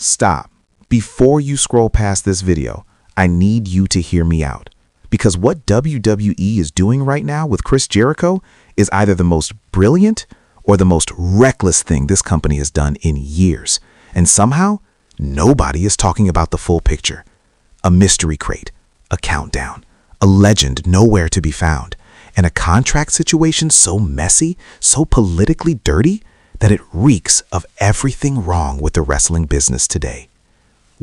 Stop. Before you scroll past this video, I need you to hear me out. Because what WWE is doing right now with Chris Jericho is either the most brilliant or the most reckless thing this company has done in years. And somehow, nobody is talking about the full picture. A mystery crate, a countdown, a legend nowhere to be found, and a contract situation so messy, so politically dirty, that it reeks of everything wrong with the wrestling business today.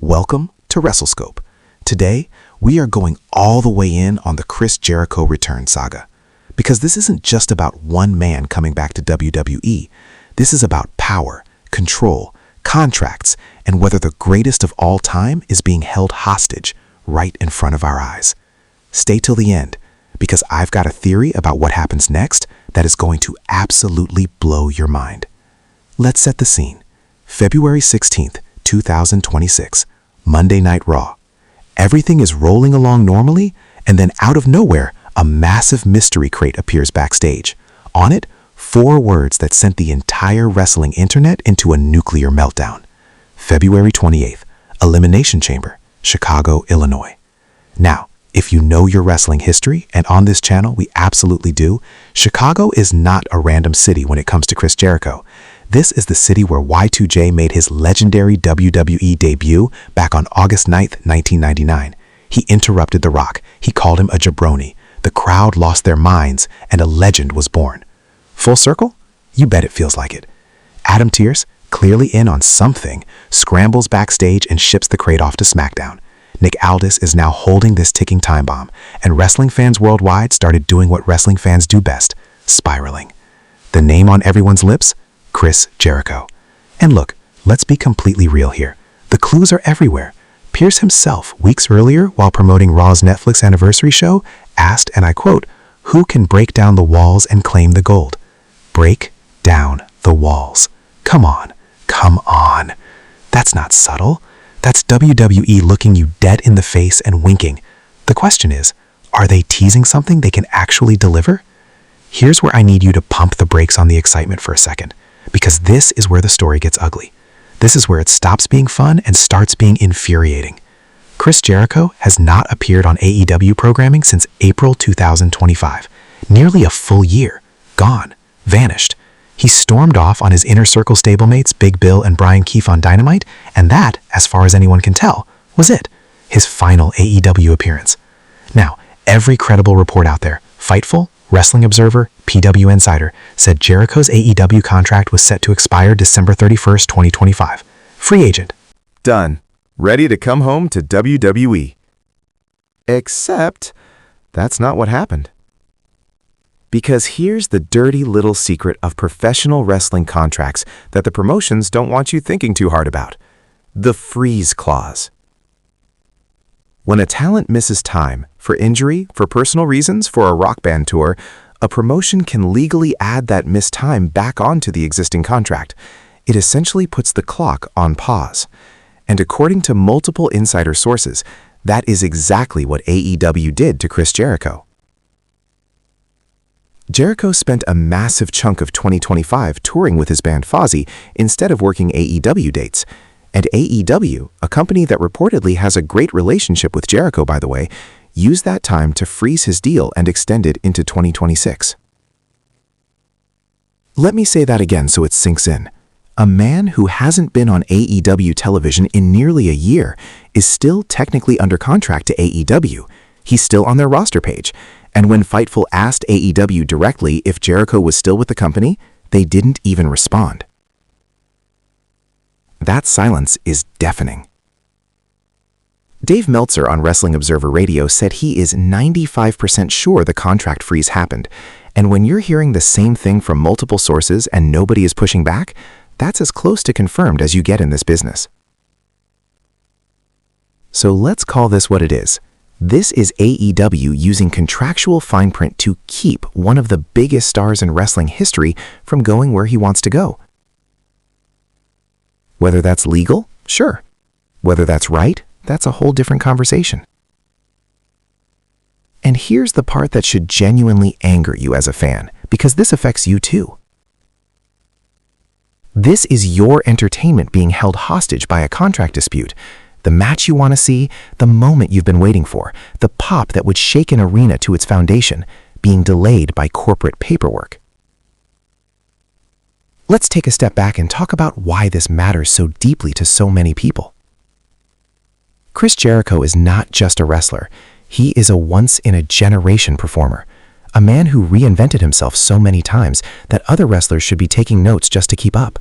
Welcome to WrestleScope. Today, we are going all the way in on the Chris Jericho return saga. Because this isn't just about one man coming back to WWE. This is about power, control, contracts, and whether the greatest of all time is being held hostage right in front of our eyes. Stay till the end, because I've got a theory about what happens next that is going to absolutely blow your mind. Let's set the scene. February 16th, 2026, Monday Night Raw. Everything is rolling along normally, and then out of nowhere, a massive mystery crate appears backstage. On it, 4 words that sent the entire wrestling internet into a nuclear meltdown. February 28th, Elimination Chamber, Chicago, Illinois. Now, if you know your wrestling history, and on this channel we absolutely do, Chicago is not a random city when it comes to Chris Jericho. This is the city where Y2J made his legendary WWE debut back on August 9th, 1999. He interrupted The Rock. He called him a jabroni. The crowd lost their minds, and a legend was born. Full circle? You bet it feels like it. Adam Pearce, clearly in on something, scrambles backstage and ships the crate off to SmackDown. Nick Aldis is now holding this ticking time bomb, and wrestling fans worldwide started doing what wrestling fans do best, spiraling. The name on everyone's lips? Chris Jericho. And look, let's be completely real here. The clues are everywhere. Pearce himself, weeks earlier, while promoting Raw's Netflix anniversary show, asked, and I quote, "Who can break down the walls and claim the gold?" Break down the walls. Come on. Come on. That's not subtle. That's WWE looking you dead in the face and winking. The question is, are they teasing something they can actually deliver? Here's where I need you to pump the brakes on the excitement for a second, because this is where the story gets ugly. This is where it stops being fun and starts being infuriating. Chris Jericho has not appeared on AEW programming since April 2025. Nearly a full year. Gone. Vanished. He stormed off on his Inner Circle stablemates Big Bill and Brian Keefe on Dynamite, and that, as far as anyone can tell, was it. His final AEW appearance. Now, every credible report out there, Fightful, Wrestling Observer, PW Insider, said Jericho's AEW contract was set to expire December 31st, 2025. Free agent. Done. Ready to come home to WWE. Except, that's not what happened. Because here's the dirty little secret of professional wrestling contracts that the promotions don't want you thinking too hard about. The freeze clause. When a talent misses time, for injury, for personal reasons, for a rock band tour, a promotion can legally add that missed time back onto the existing contract. It essentially puts the clock on pause. And according to multiple insider sources, that is exactly what AEW did to Chris Jericho. Jericho spent a massive chunk of 2025 touring with his band Fozzy instead of working AEW dates. And AEW, a company that reportedly has a great relationship with Jericho, by the way, used that time to freeze his deal and extend it into 2026. Let me say that again so it sinks in. A man who hasn't been on AEW television in nearly a year is still technically under contract to AEW. He's still on their roster page. And when Fightful asked AEW directly if Jericho was still with the company, they didn't even respond. That silence is deafening. Dave Meltzer on Wrestling Observer Radio said he is 95% sure the contract freeze happened. And when you're hearing the same thing from multiple sources and nobody is pushing back, that's as close to confirmed as you get in this business. So let's call this what it is. This is AEW using contractual fine print to keep one of the biggest stars in wrestling history from going where he wants to go. Whether that's legal, sure. Whether that's right, that's a whole different conversation. And here's the part that should genuinely anger you as a fan, because this affects you too. This is your entertainment being held hostage by a contract dispute. The match you want to see, the moment you've been waiting for, the pop that would shake an arena to its foundation, being delayed by corporate paperwork. Let's take a step back and talk about why this matters so deeply to so many people. Chris Jericho is not just a wrestler. He is a once-in-a-generation performer, a man who reinvented himself so many times that other wrestlers should be taking notes just to keep up.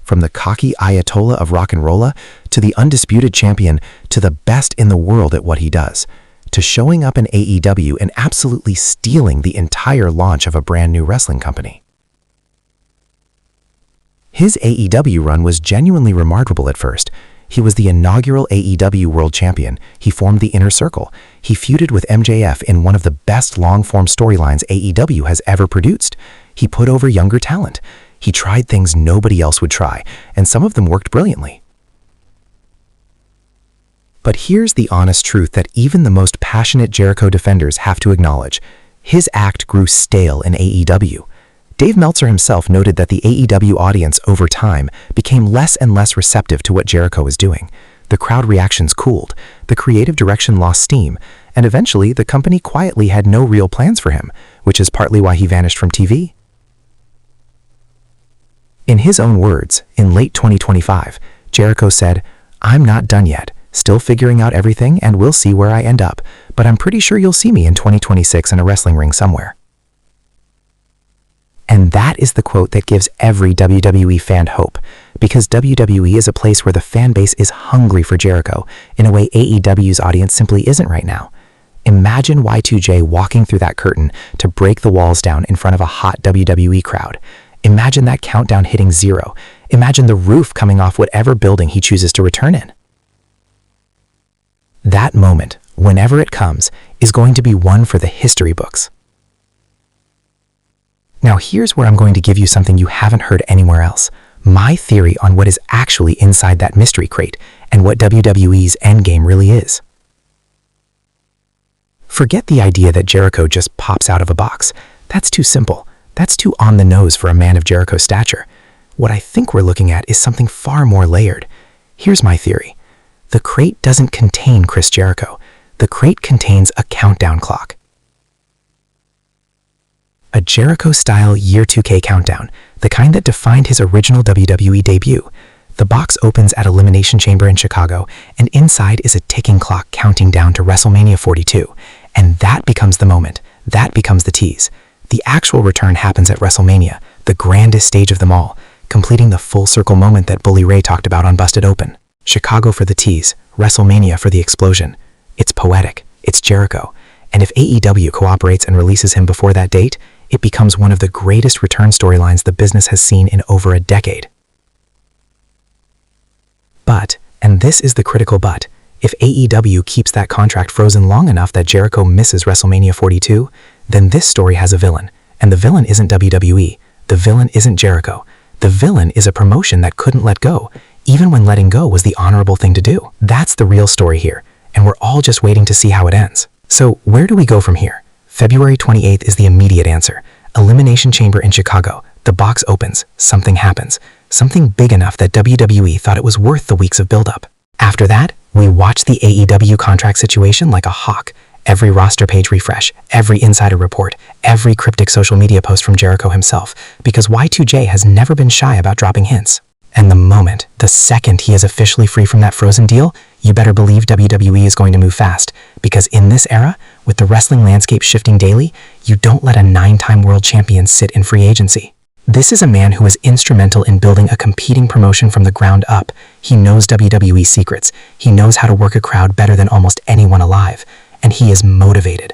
From the cocky Ayatollah of rock and rolla, to the undisputed champion, to the best in the world at what he does, to showing up in AEW and absolutely stealing the entire launch of a brand new wrestling company. His AEW run was genuinely remarkable at first. He was the inaugural AEW World Champion. He formed the Inner Circle. He feuded with MJF in one of the best long-form storylines AEW has ever produced. He put over younger talent. He tried things nobody else would try, and some of them worked brilliantly. But here's the honest truth that even the most passionate Jericho defenders have to acknowledge. His act grew stale in AEW. Dave Meltzer himself noted that the AEW audience over time became less and less receptive to what Jericho was doing. The crowd reactions cooled, the creative direction lost steam, and eventually the company quietly had no real plans for him, which is partly why he vanished from TV. In his own words, in late 2025, Jericho said, "I'm not done yet, still figuring out everything, and we'll see where I end up, but I'm pretty sure you'll see me in 2026 in a wrestling ring somewhere." And that is the quote that gives every WWE fan hope, because WWE is a place where the fan base is hungry for Jericho in a way AEW's audience simply isn't right now. Imagine Y2J walking through that curtain to break the walls down in front of a hot WWE crowd. Imagine that countdown hitting 0. Imagine the roof coming off whatever building he chooses to return in. That moment, whenever it comes, is going to be one for the history books. Now here's where I'm going to give you something you haven't heard anywhere else. My theory on what is actually inside that mystery crate and what WWE's endgame really is. Forget the idea that Jericho just pops out of a box. That's too simple. That's too on the nose for a man of Jericho's stature. What I think we're looking at is something far more layered. Here's my theory. The crate doesn't contain Chris Jericho. The crate contains a countdown clock. A Jericho-style Year 2K countdown, the kind that defined his original WWE debut. The box opens at Elimination Chamber in Chicago, and inside is a ticking clock counting down to WrestleMania 42. And that becomes the moment. That becomes the tease. The actual return happens at WrestleMania, the grandest stage of them all, completing the full circle moment that Bully Ray talked about on Busted Open. Chicago for the tease, WrestleMania for the explosion. It's poetic. It's Jericho. And if AEW cooperates and releases him before that date, it becomes one of the greatest return storylines the business has seen in over a decade. But, and this is the critical but, if AEW keeps that contract frozen long enough that Jericho misses WrestleMania 42, then this story has a villain. And the villain isn't WWE. The villain isn't Jericho. The villain is a promotion that couldn't let go, even when letting go was the honorable thing to do. That's the real story here, and we're all just waiting to see how it ends. So where do we go from here? February 28th is the immediate answer. Elimination Chamber in Chicago. The box opens. Something happens. Something big enough that WWE thought it was worth the weeks of build-up. After that, we watch the AEW contract situation like a hawk. Every roster page refresh, every insider report, every cryptic social media post from Jericho himself, because Y2J has never been shy about dropping hints. And the second he is officially free from that frozen deal, you better believe WWE is going to move fast, because in this era, with the wrestling landscape shifting daily, you don't let a 9-time world champion sit in free agency. This is a man who was instrumental in building a competing promotion from the ground up. He knows WWE secrets. He knows how to work a crowd better than almost anyone alive. And he is motivated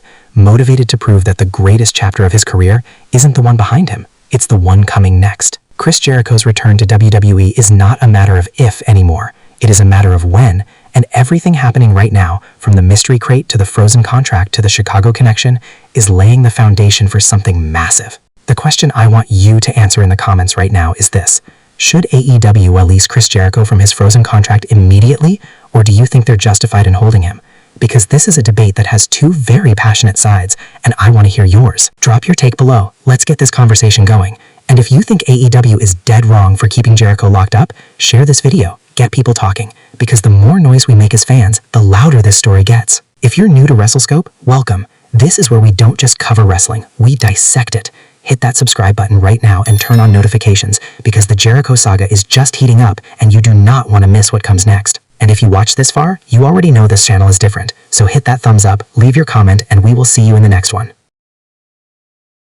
to prove that the greatest chapter of his career isn't the one behind him. It's the one coming next. Chris Jericho's return to WWE is not a matter of if anymore. It is a matter of when, and everything happening right now, from the mystery crate to the frozen contract to the Chicago connection, is laying the foundation for something massive. The question I want you to answer in the comments right now is this: should AEW release Chris Jericho from his frozen contract immediately, or do you think they're justified in holding him? Because this is a debate that has two very passionate sides, and I want to hear yours. Drop your take below. Let's get this conversation going. And if you think AEW is dead wrong for keeping Jericho locked up, share this video, get people talking, because the more noise we make as fans, the louder this story gets. If you're new to WrestleScope, welcome. This is where we don't just cover wrestling, we dissect it. Hit that subscribe button right now and turn on notifications, because the Jericho saga is just heating up and you do not want to miss what comes next. And if you watched this far, you already know this channel is different, so hit that thumbs up, leave your comment, and we will see you in the next one.